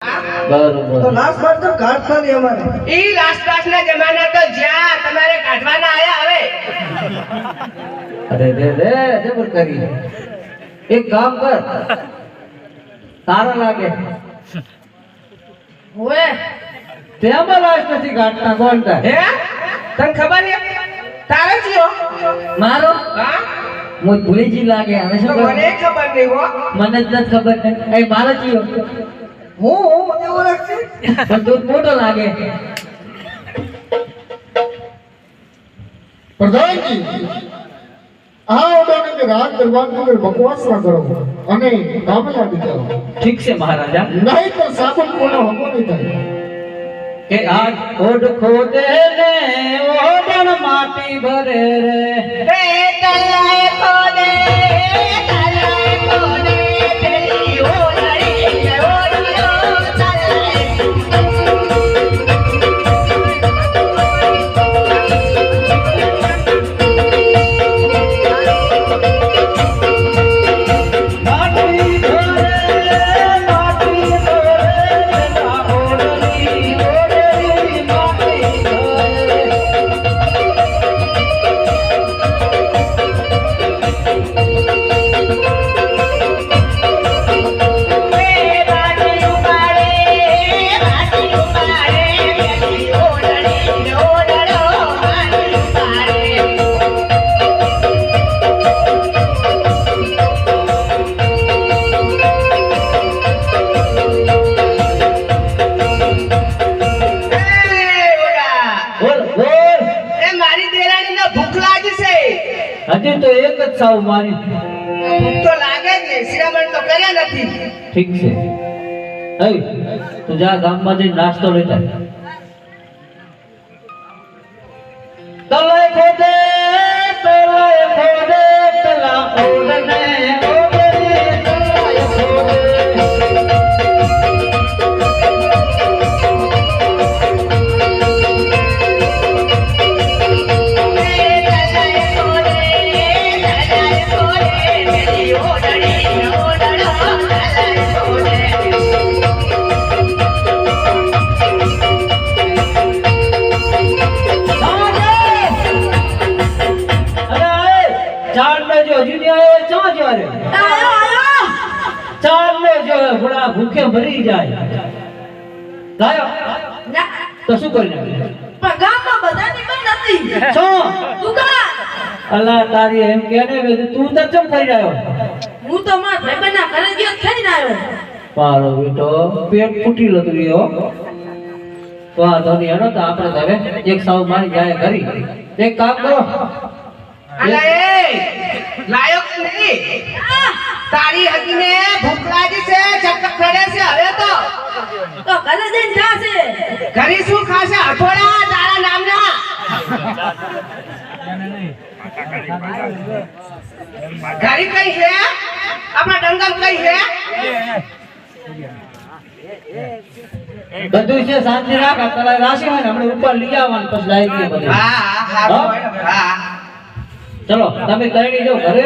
બરોબર તો લાસ્ટ બાર તો કાઢતા નહીં અમારે ઈ લાસ્ટ ના જમાના તો જ્યાં તમારે કાઢવાના આયા હવે અરે રે રે જબર કરી એક કામ કર તારા લાગે ઓએ તેમાં લાસ્ટ નથી કાઢતા બોલતા હે તને ખબર છે તારે જીઓ મારો હા મુજ ભૂલીજી લાગે હવે શું તો કરું? મને ખબર નહીં હો મને જ નથી ખબર એ મારો જીઓ હું એવું રાખશે પણ તું મોટો લાગે પ્રધાનજી આ ઓર્ડર કે રાત દરબાર અંદર બકવાસ ના કરો અને કામ લાગી જાઓ ઠીક છે મહારાજા નહીં તો સાબુન કોનો હકો નહીં થાય કે આજ ખોડ ખોદે ને ઓડણ માટી ભરે રે રે તલાય કોને પેલી ઓલડી ઓલડીઓ તલાય માટી ભરે માટી ભરે ના ઓડણી ઓડણી માટી ભરે બોલ બોલ હજી તો એક જ સાવ મારી ઠીક છે હઈ તું જા ગામમાં જઈને નાસ્તો લેતા તલાય ખોદે પેલા ઓડને ઓડને તલાય ખોદે ચાર में जो हजू नहीं आयो चो जो रे चार में जो है बड़ा भूखे मरी जाए लायो तो શું કરી નાખે છો અલ્લા તારી એમ કે ને તું તો ચમ થઈ રહ્યો પારો બેટો પેટ ફૂટી લતું રહ્યો વાંધો નહીં હેડો તો આપણે હવે એક સાવ મારી જાય ઘરી એક કામ કરો લાયક નહીં તારી હકીને ભૂખ લાગી છે ચક્કર ચડે છે હવે તો ઘરે શું ખાશે હઠોડા તારા નામના ઘરે કઈ છે આપણા ડંગલ કઈ છે બધું છે શાંતિ રાખ તલા રાશિ હોય ને આપણે ઉપર લઈ આવવાનું પછી લાવી દઈએ બધું હા ચલો તમે તૈયારી જો ઘરે